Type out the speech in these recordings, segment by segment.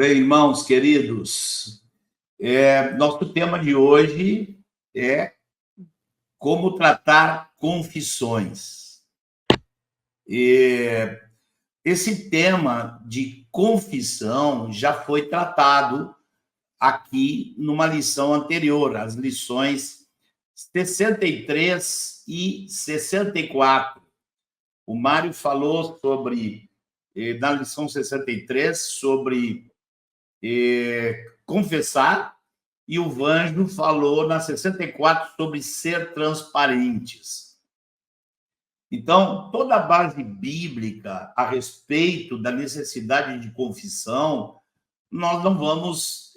bem, irmãos queridos? Nosso tema de hoje é como tratar confissões. Esse tema de confissão já foi tratado aqui numa lição anterior, as lições 63 e 64. O Mário falou sobre, na lição 63, sobre confessar, e o Vanjo falou na 64 sobre ser transparentes. Então, toda a base bíblica a respeito da necessidade de confissão, nós não vamos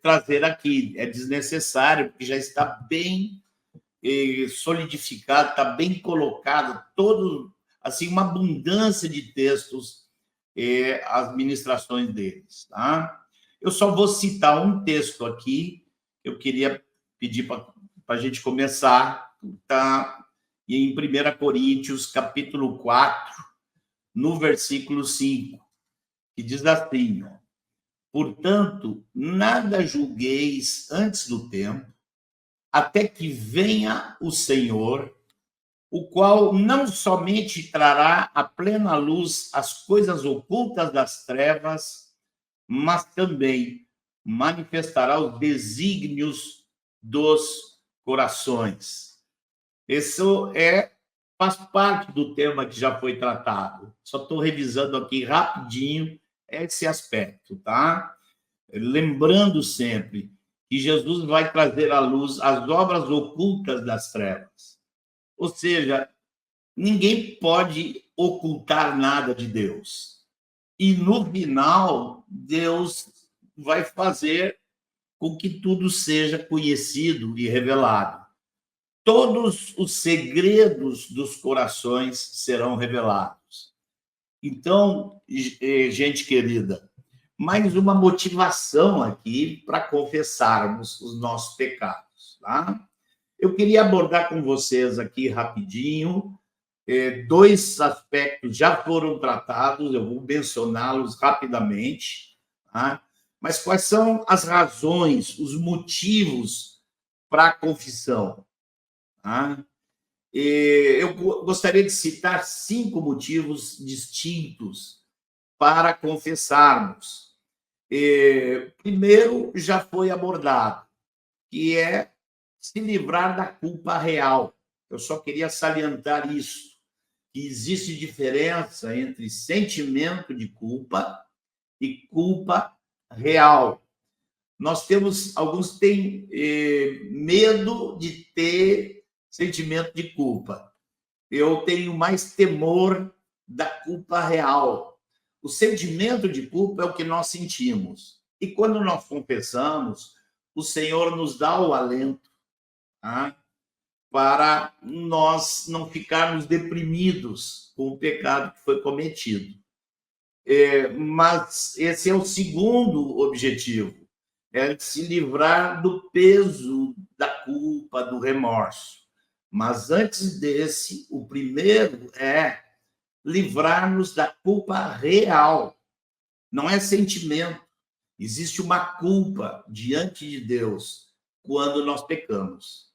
trazer aqui, é desnecessário, porque já está bem solidificado, está bem colocado, assim, uma abundância de textos, as ministrações deles, tá? Eu só vou citar um texto aqui, eu queria pedir para a gente começar, tá? Em 1 Coríntios, capítulo 4, no versículo 5, que diz assim: portanto, nada julgueis antes do tempo, até que venha o Senhor, o qual não somente trará à plena luz as coisas ocultas das trevas, mas também manifestará os desígnios dos corações. Isso faz parte do tema que já foi tratado. Só estou revisando aqui rapidinho esse aspecto, tá? Lembrando sempre que Jesus vai trazer à luz as obras ocultas das trevas. Ou seja, ninguém pode ocultar nada de Deus. E, no final, Deus vai fazer com que tudo seja conhecido e revelado. Todos os segredos dos corações serão revelados. Então, gente querida, mais uma motivação aqui para confessarmos os nossos pecados, tá? Eu queria abordar com vocês aqui rapidinho dois aspectos já foram tratados, eu vou mencioná-los rapidamente, tá? Mas quais são as razões, os motivos para a confissão? Tá? Eu gostaria de citar 5 motivos distintos para confessarmos. Primeiro, já foi abordado, que é se livrar da culpa real. Eu só queria salientar isso, que existe diferença entre sentimento de culpa e culpa real. Alguns têm medo de ter sentimento de culpa. Eu tenho mais temor da culpa real. O sentimento de culpa é o que nós sentimos. E quando nós confessamos, o Senhor nos dá o alento, tá? Para nós não ficarmos deprimidos com o pecado que foi cometido. Mas esse é o segundo objetivo, é se livrar do peso da culpa, do remorso. Mas antes desse, o primeiro é livrar-nos da culpa real. Não é sentimento. Existe uma culpa diante de Deus quando nós pecamos.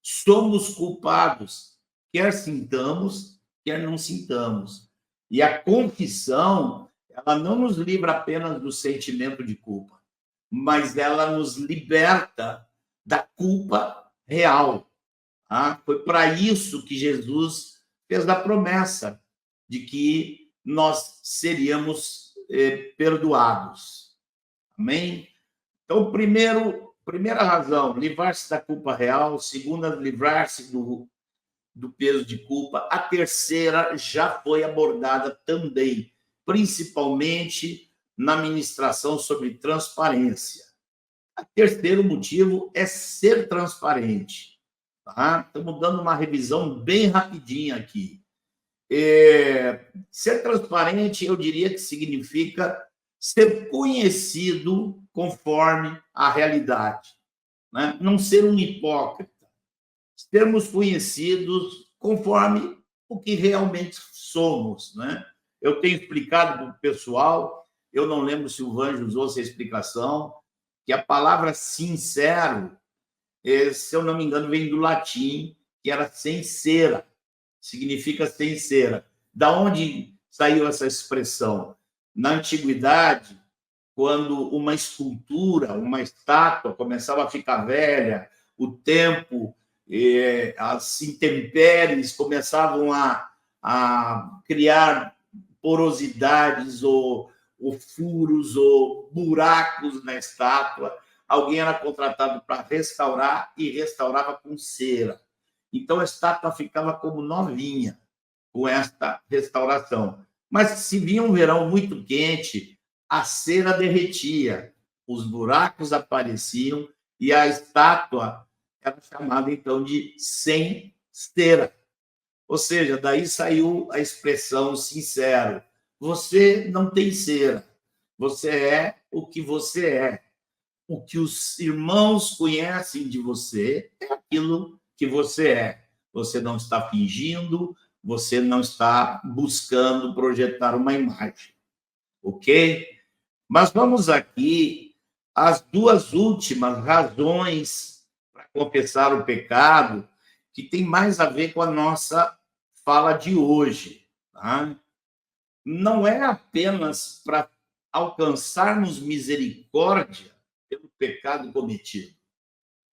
Somos culpados, quer sintamos, quer não sintamos. E a confissão, ela não nos livra apenas do sentimento de culpa, mas ela nos liberta da culpa real. Tá? Foi para isso que Jesus fez a promessa de que nós seríamos perdoados. Amém? Então, primeira razão, livrar-se da culpa real. Segunda, livrar-se do peso de culpa. A terceira já foi abordada também, principalmente na ministração sobre transparência. O terceiro motivo é ser transparente. Tá? Estamos dando uma revisão bem rapidinha aqui. Ser transparente, eu diria que significa ser conhecido conforme a realidade, né? Não ser um hipócrita, sermos conhecidos conforme o que realmente somos, né? Eu tenho explicado para o pessoal, eu não lembro se o Vanjo usou essa explicação, que a palavra sincero, se eu não me engano, vem do latim, que era sem cera, significa sem cera. Da onde saiu essa expressão? Na antiguidade, quando uma escultura, uma estátua começava a ficar velha, o tempo, as intempéries começavam a criar porosidades ou furos ou buracos na estátua, alguém era contratado para restaurar e restaurava com cera. Então, a estátua ficava como novinha com esta restauração. Mas se vinha um verão muito quente, a cera derretia, os buracos apareciam e a estátua era chamada, então, de sem cera. Ou seja, daí saiu a expressão sincero. Você não tem cera, você é o que você é. O que os irmãos conhecem de você é aquilo que você é. Você não está fingindo, você não está buscando projetar uma imagem, ok? Mas vamos aqui às duas últimas razões para confessar o pecado, que tem mais a ver com a nossa fala de hoje. Tá? Não é apenas para alcançarmos misericórdia pelo pecado cometido.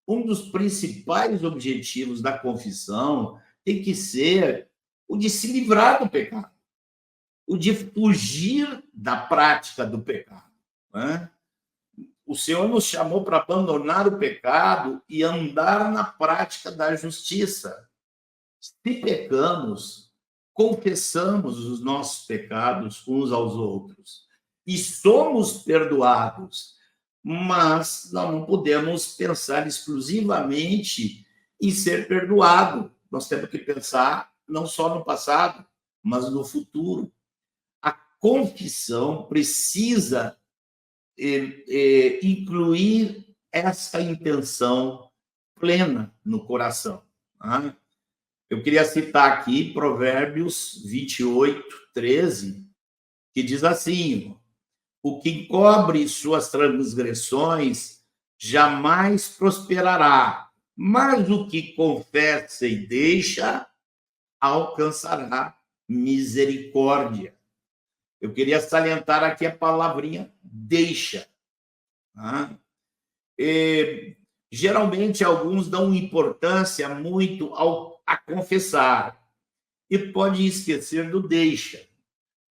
Um dos principais objetivos da confissão tem que ser o de se livrar do pecado, o de fugir da prática do pecado. Né? O Senhor nos chamou para abandonar o pecado e andar na prática da justiça. Se pecamos, confessamos os nossos pecados uns aos outros e somos perdoados, mas não podemos pensar exclusivamente em ser perdoado. Nós temos que pensar não só no passado, mas no futuro. A confissão precisa incluir essa intenção plena no coração. Tá? Eu queria citar aqui Provérbios 28, 13, que diz assim: o que encobre suas transgressões jamais prosperará, mas o que confessa e deixa alcançará misericórdia. Eu queria salientar aqui a palavrinha deixa. Tá? Geralmente, alguns dão importância muito a confessar e podem esquecer do deixa.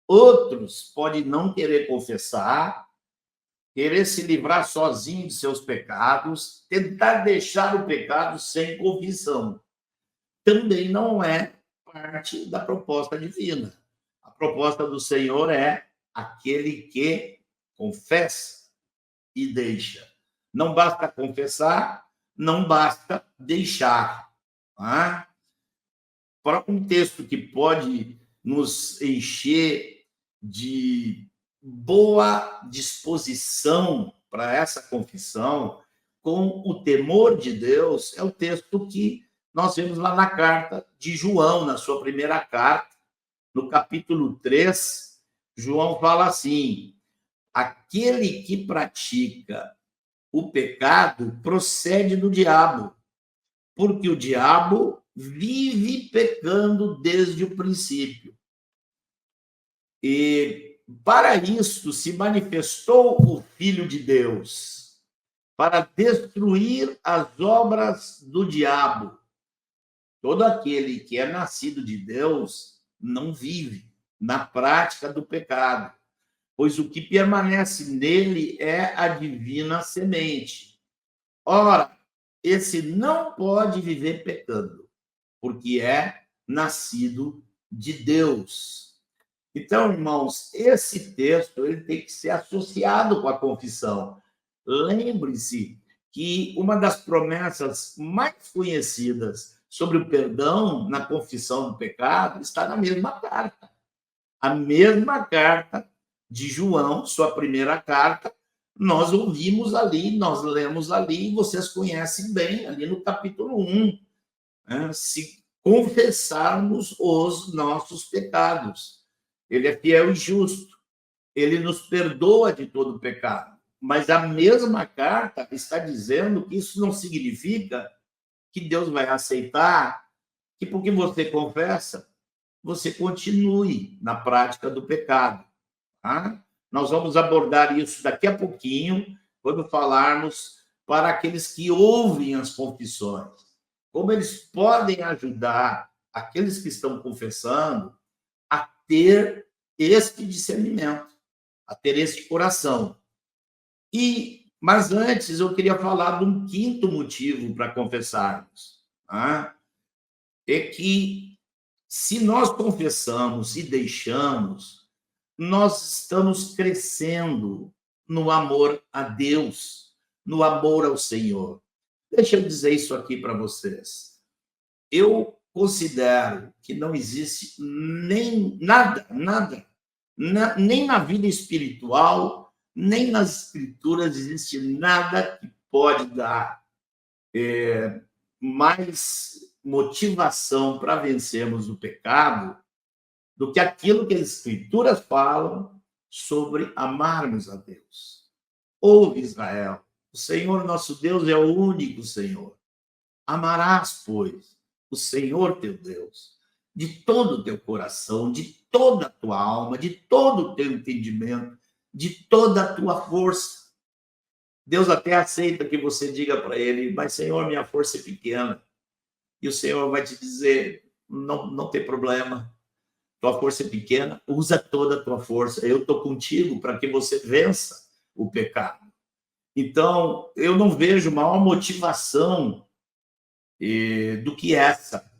Outros podem não querer confessar, querer se livrar sozinho de seus pecados, tentar deixar o pecado sem confissão. Também não é parte da proposta divina. A proposta do Senhor é aquele que confessa e deixa. Não basta confessar, não basta deixar. Tá? Para um texto que pode nos encher de boa disposição para essa confissão, com o temor de Deus, é o texto que nós vemos lá na carta de João, na sua primeira carta, no capítulo 3, João fala assim: aquele que pratica o pecado procede do diabo, porque o diabo vive pecando desde o princípio. E para isto se manifestou o Filho de Deus, para destruir as obras do diabo. Todo aquele que é nascido de Deus não vive na prática do pecado, pois o que permanece nele é a divina semente. Ora, esse não pode viver pecando, porque é nascido de Deus. Então, irmãos, esse texto ele tem que ser associado com a confissão. Lembre-se que uma das promessas mais conhecidas sobre o perdão na confissão do pecado está na mesma carta. A mesma carta de João, sua primeira carta, nós ouvimos ali, nós lemos ali, e vocês conhecem bem, ali no capítulo 1. Né? Se confessarmos os nossos pecados, ele é fiel e justo ele nos perdoa de todo pecado. Mas a mesma carta está dizendo que isso não significa que Deus vai aceitar que, porque você confessa, você continue na prática do pecado. Tá? Nós vamos abordar isso daqui a pouquinho, quando falarmos para aqueles que ouvem as confissões. Como eles podem ajudar aqueles que estão confessando a ter este discernimento, a ter este coração. Mas antes eu queria falar de um quinto motivo para confessarmos. Tá? É que se nós confessamos e deixamos, nós estamos crescendo no amor a Deus, no amor ao Senhor. Deixa eu dizer isso aqui para vocês. Eu considero que não existe nem nada, nem na vida espiritual, nem nas escrituras existe nada que pode dar mais motivação para vencermos o pecado do que aquilo que as escrituras falam sobre amarmos a Deus. Ouve, Israel, o Senhor nosso Deus é o único Senhor. Amarás, pois, o Senhor teu Deus de todo o teu coração, de toda a tua alma, de todo o teu entendimento, de toda a tua força. Deus até aceita que você diga para ele, mas, Senhor, minha força é pequena. E o Senhor vai te dizer, não tem problema. Tua força é pequena, usa toda a tua força. Eu estou contigo para que você vença o pecado. Então, eu não vejo maior motivação do que essa,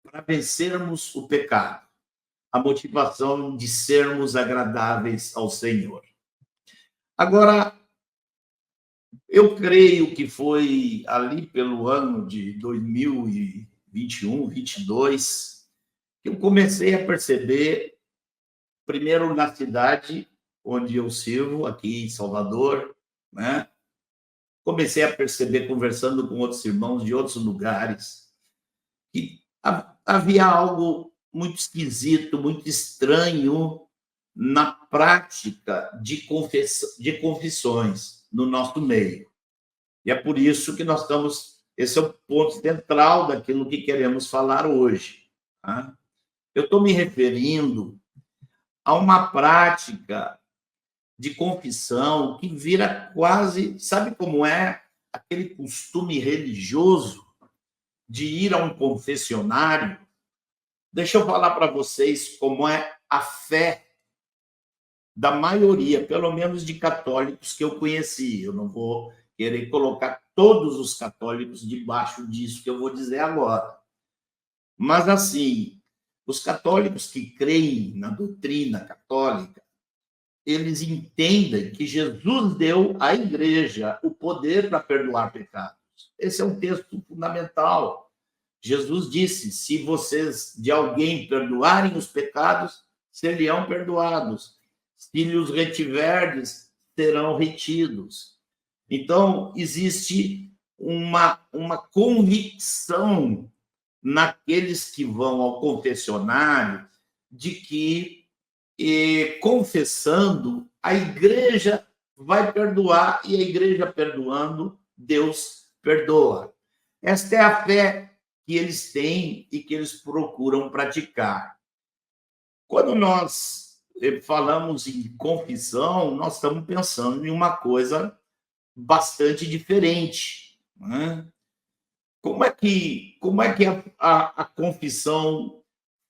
para vencermos o pecado. A motivação de sermos agradáveis ao Senhor. Agora, eu creio que foi ali pelo ano de 2021, 22, que eu comecei a perceber, primeiro na cidade onde eu sirvo, aqui em Salvador, né? Comecei a perceber, conversando com outros irmãos de outros lugares, que havia algo muito esquisito, muito estranho na prática de confissões no nosso meio. E é por isso que nós estamos... Esse é o ponto central daquilo que queremos falar hoje. Tá? Eu estou me referindo a uma prática de confissão que vira quase... Sabe como é aquele costume religioso de ir a um confessionário? Deixa eu falar para vocês como é a fé da maioria, pelo menos de católicos que eu conheci. Eu não vou querer colocar todos os católicos debaixo disso que eu vou dizer agora. Mas, assim, os católicos que creem na doutrina católica, eles entendem que Jesus deu à igreja o poder para perdoar pecados. Esse é um texto fundamental. Jesus disse, se vocês de alguém perdoarem os pecados, serão perdoados. Se lhes retiverdes, serão retidos. Então, existe uma convicção naqueles que vão ao confessionário de que, confessando, a igreja vai perdoar, e a igreja perdoando, Deus perdoa. Esta é a fé que eles têm e que eles procuram praticar. Quando nós falamos em confissão, nós estamos pensando em uma coisa bastante diferente. Né? Como é que a confissão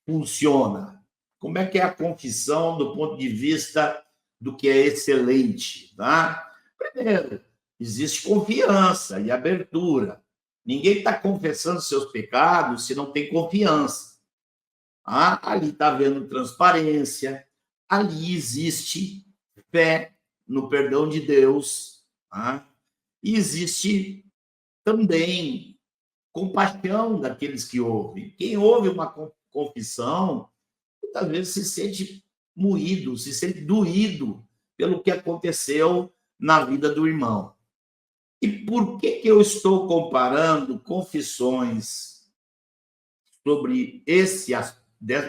funciona? Como é que é a confissão do ponto de vista do que é excelente? Tá? Primeiro, existe confiança e abertura. Ninguém está confessando seus pecados se não tem confiança. Ali está havendo transparência, ali existe fé no perdão de Deus, e existe também compaixão daqueles que ouvem. Quem ouve uma confissão, muitas vezes se sente moído, se sente doído pelo que aconteceu na vida do irmão. E por que eu estou comparando confissões sobre esse,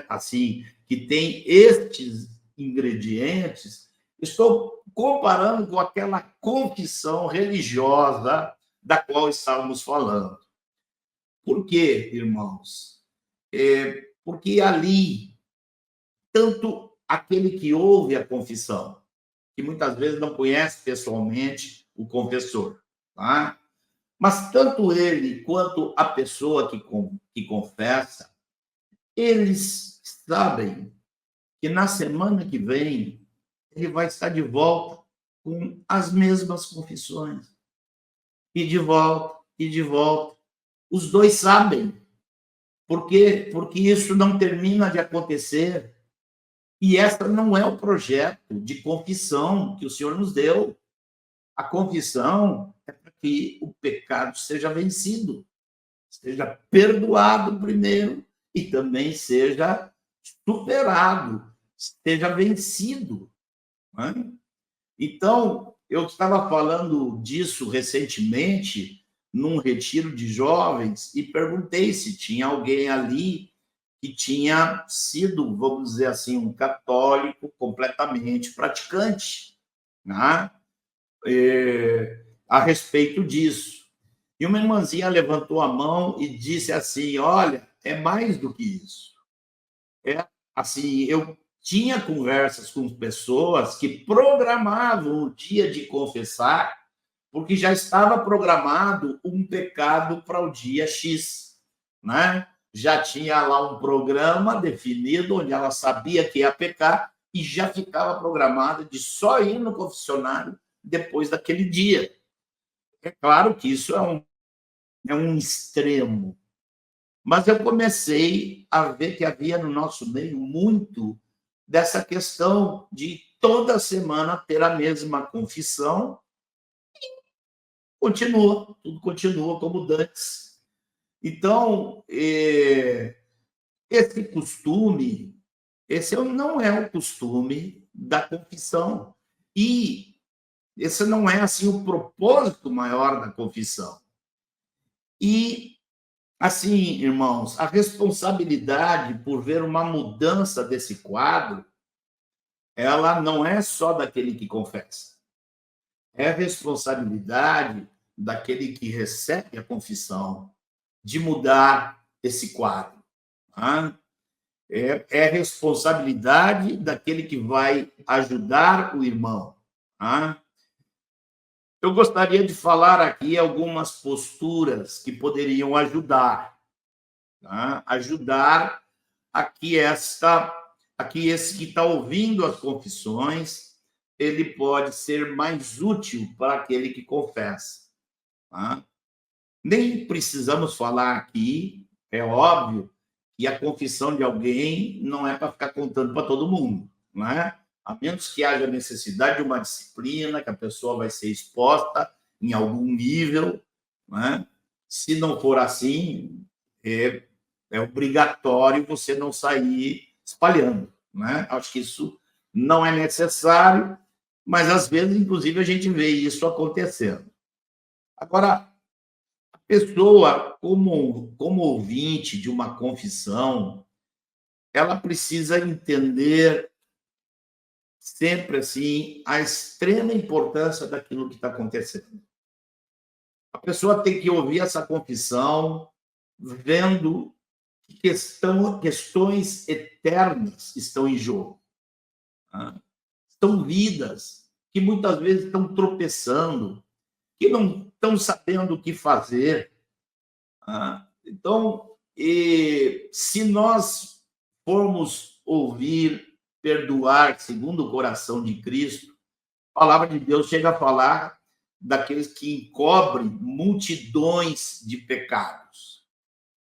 assim, que tem estes ingredientes Estou comparando com aquela confissão religiosa da qual estávamos falando. Por quê, irmãos? Porque ali, tanto aquele que ouve a confissão, que muitas vezes não conhece pessoalmente o confessor, tá? Mas tanto ele quanto a pessoa que confessa, eles sabem que na semana que vem ele vai estar de volta com as mesmas confissões. E de volta, e de volta. Os dois sabem. Por quê? Porque isso não termina de acontecer. E essa não é o projeto de confissão que o Senhor nos deu. A confissão é para que o pecado seja vencido, seja perdoado primeiro e também seja superado, seja vencido. Né? Então, eu estava falando disso recentemente num retiro de jovens e perguntei se tinha alguém ali que tinha sido, vamos dizer assim, um católico completamente praticante, né? A respeito disso. E uma irmãzinha levantou a mão e disse assim: olha, é mais do que isso. É assim, eu tinha conversas com pessoas que programavam o dia de confessar, porque já estava programado um pecado para o dia X, né? Já tinha lá um programa definido onde ela sabia que ia pecar e já ficava programada de só ir no confessionário depois daquele dia. É claro que isso é um extremo, mas eu comecei a ver que havia no nosso meio muito dessa questão de toda semana ter a mesma confissão, tudo continua como antes. Então, esse costume, esse não é o costume da confissão. E esse não é assim o propósito maior da confissão. E assim, irmãos, a responsabilidade por ver uma mudança desse quadro, ela não é só daquele que confessa. É responsabilidade daquele que recebe a confissão de mudar esse quadro. Tá? É responsabilidade daquele que vai ajudar o irmão. Tá? Eu gostaria de falar aqui algumas posturas que poderiam ajudar. Tá? Ajudar a que esse que está ouvindo as confissões, ele pode ser mais útil para aquele que confessa. Tá? Nem precisamos falar aqui, é óbvio, que a confissão de alguém não é para ficar contando para todo mundo, não é? A menos que haja necessidade de uma disciplina, que a pessoa vai ser exposta em algum nível, não é? Se não for assim, é obrigatório você não sair espalhando, né? Acho que isso não é necessário, mas às vezes, inclusive, a gente vê isso acontecendo. Agora, a pessoa, como ouvinte de uma confissão, ela precisa entender sempre assim a extrema importância daquilo que está acontecendo. A pessoa tem que ouvir essa confissão vendo que questões eternas estão em jogo. Tá? São vidas que muitas vezes estão tropeçando, que não estão sabendo o que fazer. Tá? Então, se nós formos ouvir, perdoar segundo o coração de Cristo, a palavra de Deus chega a falar daqueles que encobrem multidões de pecados.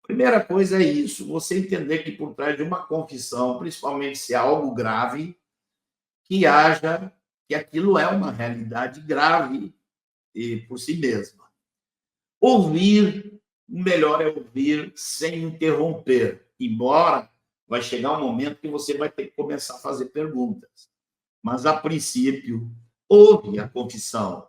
Primeira coisa é isso, você entender que por trás de uma confissão, principalmente se é algo grave, que aquilo é uma realidade grave por si mesma. Ouvir, o melhor é ouvir sem interromper, embora vai chegar um momento que você vai ter que começar a fazer perguntas. Mas, a princípio, ouve a confissão,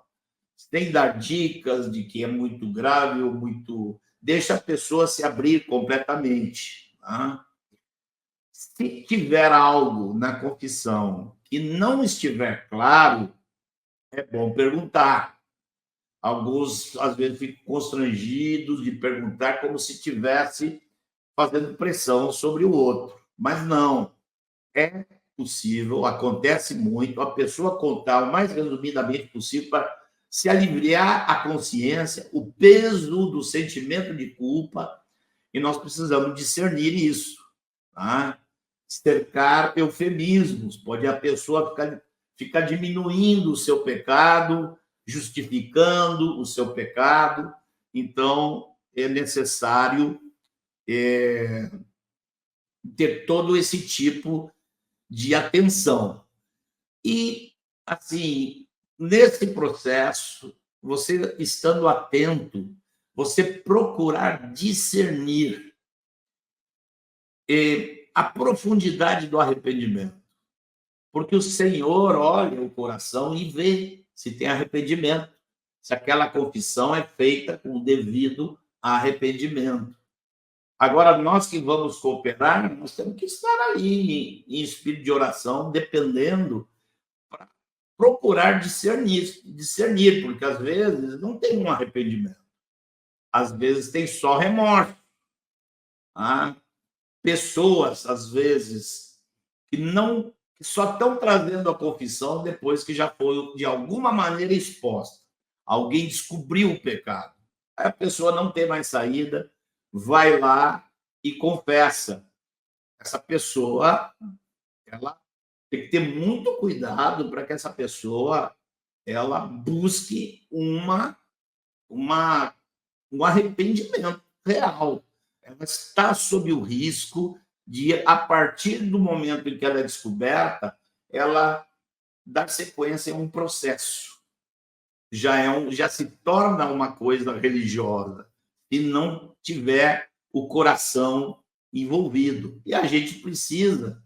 sem dar dicas de que é muito grave ou muito... Deixa a pessoa se abrir completamente. Tá? Se tiver algo na confissão que não estiver claro, é bom perguntar. Alguns, às vezes, ficam constrangidos de perguntar como se estivesse fazendo pressão sobre o outro. Mas não, é possível, acontece muito, a pessoa contar o mais resumidamente possível para se aliviar a consciência, o peso do sentimento de culpa, e nós precisamos discernir isso, tá? Cercar eufemismos, pode a pessoa ficar diminuindo o seu pecado, justificando o seu pecado, então é necessário ter todo esse tipo de atenção. E, assim, nesse processo, você estando atento, você procurar discernir a profundidade do arrependimento. Porque o Senhor olha o coração e vê se tem arrependimento, se aquela confissão é feita com o devido arrependimento. Agora, nós que vamos cooperar, nós temos que estar ali em espírito de oração, dependendo, para procurar discernir, porque às vezes não tem um arrependimento, às vezes tem só remorso. Tá? Pessoas, às vezes, que só estão trazendo a confissão depois que já foi, de alguma maneira, exposta. Alguém descobriu o pecado. Aí a pessoa não tem mais saída, vai lá e confessa. Essa pessoa, ela tem que ter muito cuidado para que essa pessoa ela busque um arrependimento real. Ela está sob o risco de, a partir do momento em que ela é descoberta, ela dar sequência a um processo. Já se torna uma coisa religiosa, se não tiver o coração envolvido. E a gente precisa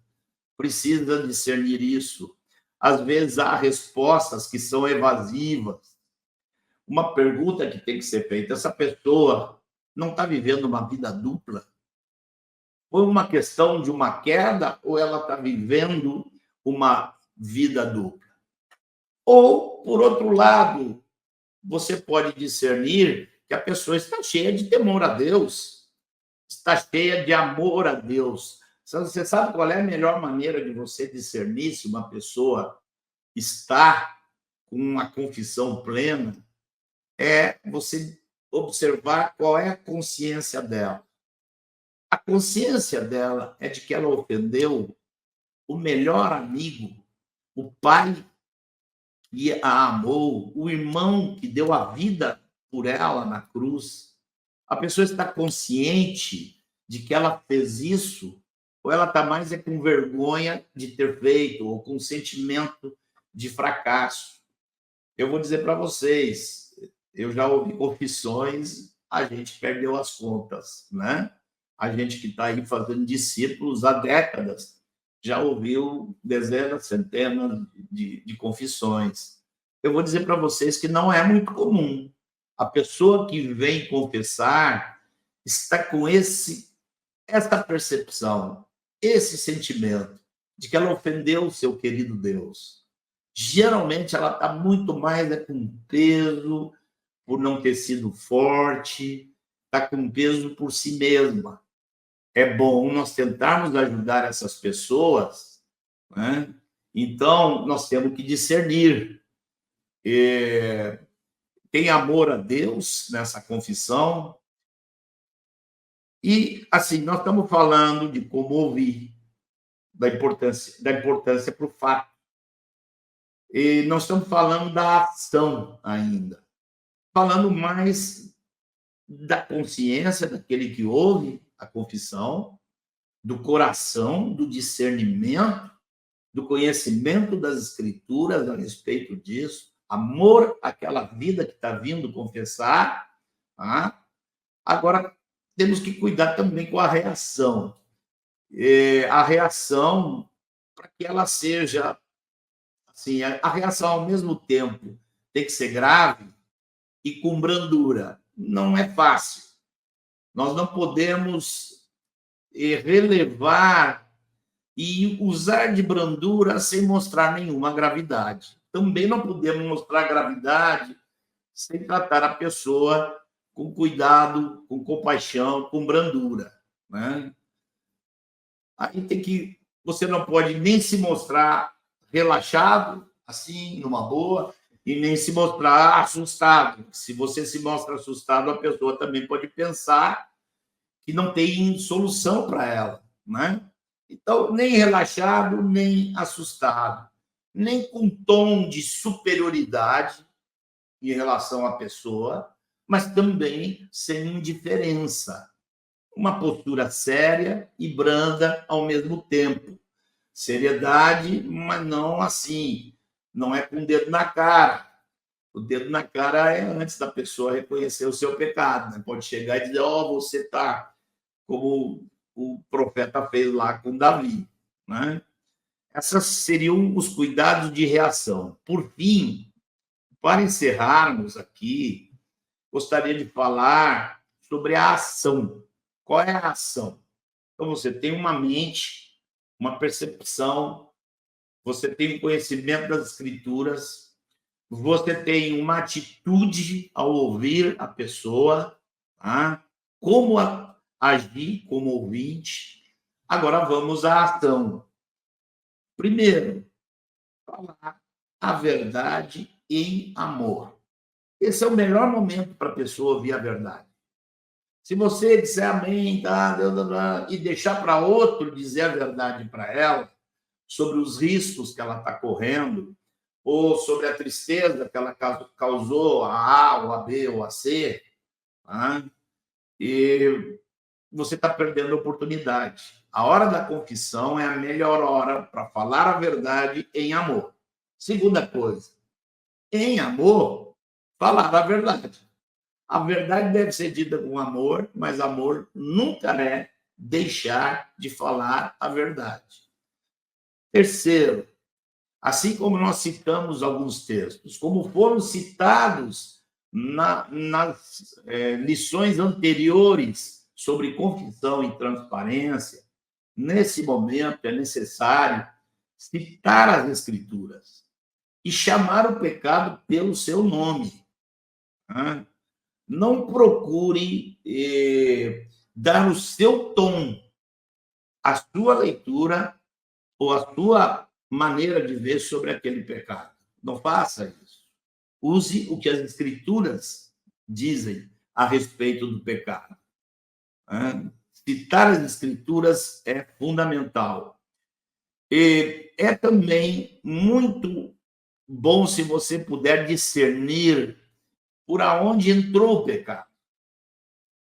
discernir isso. Às vezes há respostas que são evasivas. Uma pergunta que tem que ser feita: essa pessoa não está vivendo uma vida dupla? Foi uma questão de uma queda ou ela está vivendo uma vida dupla? Ou, por outro lado, você pode discernir que a pessoa está cheia de temor a Deus, está cheia de amor a Deus. Você sabe qual é a melhor maneira de você discernir se uma pessoa está com uma confissão plena? É você observar qual é a consciência dela. A consciência dela é de que ela ofendeu o melhor amigo, o pai que a amou, o irmão que deu a vida por ela na cruz. A pessoa está consciente de que ela fez isso, ou ela está mais com vergonha de ter feito, ou com sentimento de fracasso. Eu vou dizer para vocês, eu já ouvi confissões, a gente perdeu as contas, né? A gente que está aí fazendo discípulos há décadas já ouviu dezenas, centenas de confissões. Eu vou dizer para vocês que não é muito comum. A pessoa que vem confessar está com essa percepção, esse sentimento de que ela ofendeu o seu querido Deus. Geralmente ela está muito mais com peso por não ter sido forte, está com peso por si mesma. É bom nós tentarmos ajudar essas pessoas, né? Então, nós temos que discernir. Tem amor a Deus nessa confissão. E, assim, nós estamos falando de como ouvir, da importância para o fato. E nós estamos falando da ação ainda. Falando mais da consciência daquele que ouve a confissão, do coração, do discernimento, do conhecimento das Escrituras a respeito disso, amor àquela vida que está vindo confessar. Tá? Agora, temos que cuidar também com a reação. A reação, para que ela seja, assim, a reação ao mesmo tempo tem que ser grave e com brandura. Não é fácil. Nós não podemos relevar e usar de brandura sem mostrar nenhuma gravidade. Também não podemos mostrar gravidade sem tratar a pessoa com cuidado, com compaixão, com brandura, né? Aí tem que, você não pode nem se mostrar relaxado, assim, numa boa, e nem se mostrar assustado. Se você se mostra assustado, a pessoa também pode pensar que não tem solução para ela, né? Então, nem relaxado, nem assustado, nem com tom de superioridade em relação à pessoa, mas também sem indiferença. Uma postura séria e branda ao mesmo tempo. Seriedade, mas não assim, não é com o dedo na cara. O dedo na cara é antes da pessoa reconhecer o seu pecado, né? Pode chegar e dizer, ó, você está como o profeta fez lá com Davi, né? Esses seriam os cuidados de reação. Por fim, para encerrarmos aqui, gostaria de falar sobre a ação. Qual é a ação? Então, você tem uma mente, uma percepção, você tem um conhecimento das escrituras, você tem uma atitude ao ouvir a pessoa, tá? Como agir como ouvinte. Agora vamos à ação. Primeiro, falar a verdade em amor. Esse é o melhor momento para a pessoa ouvir a verdade. Se você disser amém, tá, e deixar para outro dizer a verdade para ela, sobre os riscos que ela está correndo, ou sobre a tristeza que ela causou a A, ou a B, ou a C, tá? E você está perdendo a oportunidade. A hora da confissão é a melhor hora para falar a verdade em amor. Segunda coisa, em amor, falar a verdade. A verdade deve ser dita com amor, mas amor nunca é deixar de falar a verdade. Terceiro, assim como nós citamos alguns textos, como foram citados nas lições anteriores sobre confissão e transparência, nesse momento é necessário citar as Escrituras e chamar o pecado pelo seu nome. Né? Não procure dar o seu tom, a sua leitura ou a sua maneira de ver sobre aquele pecado. Não faça isso. Use o que as Escrituras dizem a respeito do pecado. Citar as Escrituras é fundamental. E é também muito bom se você puder discernir por aonde entrou o pecado.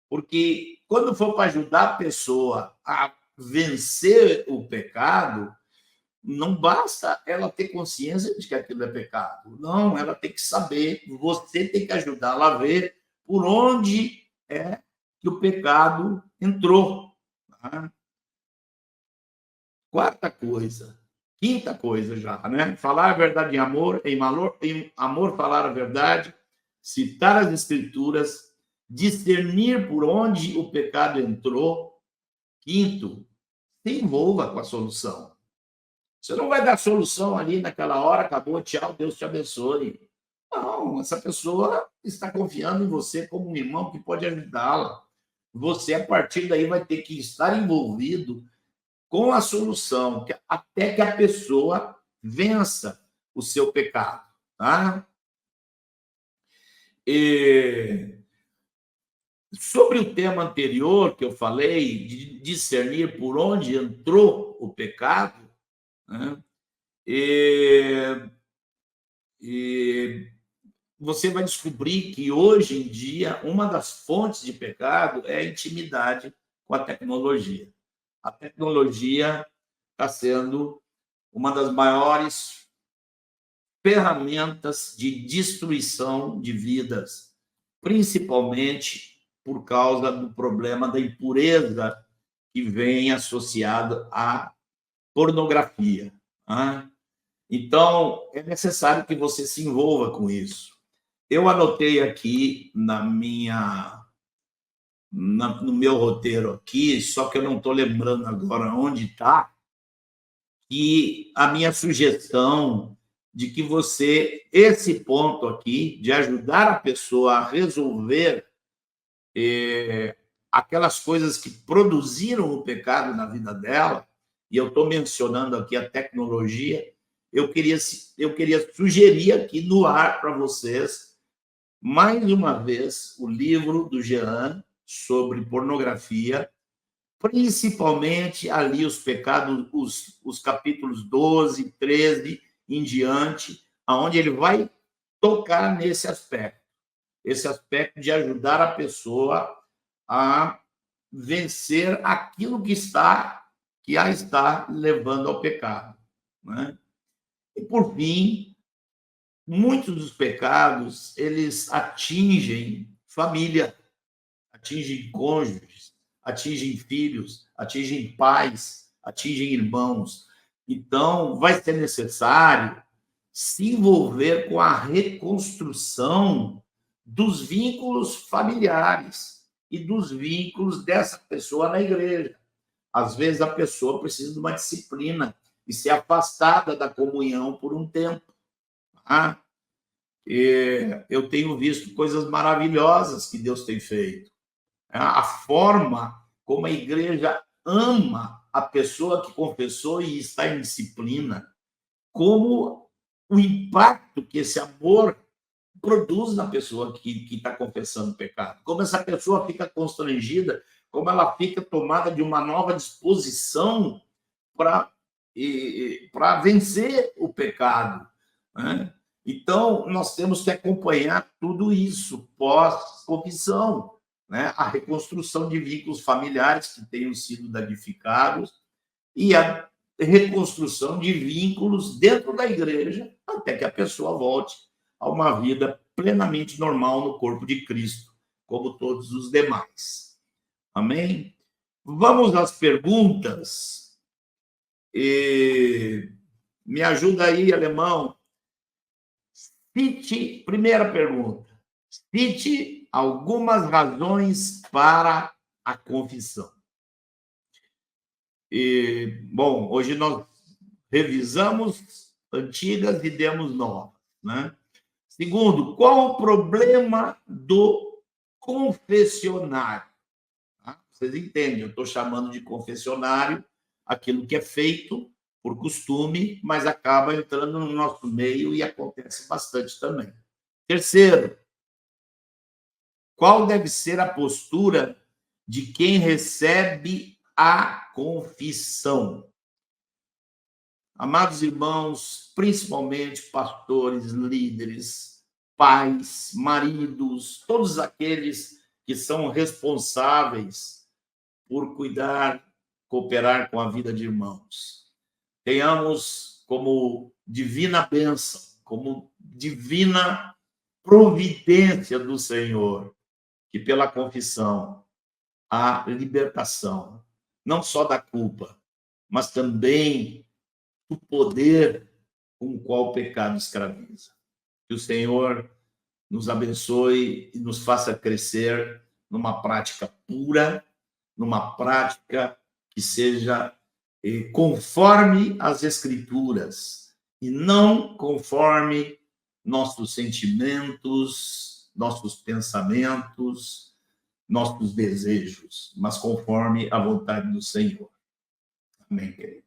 Porque quando for para ajudar a pessoa a vencer o pecado, não basta ela ter consciência de que aquilo é pecado. Não, ela tem que saber, você tem que ajudá-la a ver por onde é que o pecado entrou. Tá? Quarta coisa, quinta coisa já, né? Falar a verdade em amor, falar a verdade, citar as Escrituras, discernir por onde o pecado entrou. Quinto, se envolva com a solução. Você não vai dar solução ali naquela hora, acabou, tchau, Deus te abençoe. Não, essa pessoa está confiando em você como um irmão que pode ajudá-la. Você, a partir daí, vai ter que estar envolvido com a solução, até que a pessoa vença o seu pecado. Tá? E sobre o tema anterior que eu falei, de discernir por onde entrou o pecado, né? E você vai descobrir que, hoje em dia, uma das fontes de pecado é a intimidade com a tecnologia. A tecnologia está sendo uma das maiores ferramentas de destruição de vidas, principalmente por causa do problema da impureza que vem associado à pornografia. Né? Então, é necessário que você se envolva com isso. Eu anotei aqui no meu roteiro aqui, só que eu não estou lembrando agora onde está, que a minha sugestão de que você, esse ponto aqui, de ajudar a pessoa a resolver aquelas coisas que produziram o pecado na vida dela, e eu estou mencionando aqui a tecnologia, eu queria sugerir aqui no ar para vocês, mais uma vez, o livro do Jean sobre pornografia, principalmente ali os pecados, os capítulos 12, 13 em diante, aonde ele vai tocar nesse aspecto, esse aspecto de ajudar a pessoa a vencer aquilo que a está levando ao pecado, né? E por fim, muitos dos pecados, eles atingem família, atingem cônjuges, atingem filhos, atingem pais, atingem irmãos. Então, vai ser necessário se envolver com a reconstrução dos vínculos familiares e dos vínculos dessa pessoa na igreja. Às vezes, a pessoa precisa de uma disciplina e ser afastada da comunhão por um tempo. Tá? Eu tenho visto coisas maravilhosas que Deus tem feito. A forma como a igreja ama a pessoa que confessou e está em disciplina, como o impacto que esse amor produz na pessoa que está confessando o pecado, como essa pessoa fica constrangida, como ela fica tomada de uma nova disposição para vencer o pecado, né? Então, nós temos que acompanhar tudo isso pós-confissão, né? A reconstrução de vínculos familiares que tenham sido danificados e a reconstrução de vínculos dentro da igreja até que a pessoa volte a uma vida plenamente normal no corpo de Cristo, como todos os demais. Amém? Vamos às perguntas. Me ajuda aí, alemão. Cite, primeira pergunta. Cite algumas razões para a confissão. Bom, hoje nós revisamos antigas e demos novas, né? Segundo, qual o problema do confessionário? Vocês entendem, eu estou chamando de confessionário aquilo que é feito por costume, mas acaba entrando no nosso meio e acontece bastante também. Terceiro, qual deve ser a postura de quem recebe a confissão? Amados irmãos, principalmente pastores, líderes, pais, maridos, todos aqueles que são responsáveis por cuidar, cooperar com a vida de irmãos. Tenhamos como divina bênção, como divina providência do Senhor, que pela confissão há libertação, não só da culpa, mas também do poder com o qual o pecado escraviza. Que o Senhor nos abençoe e nos faça crescer numa prática pura, numa prática que seja conforme as Escrituras e não conforme nossos sentimentos, nossos pensamentos, nossos desejos, mas conforme a vontade do Senhor. Amém, querido?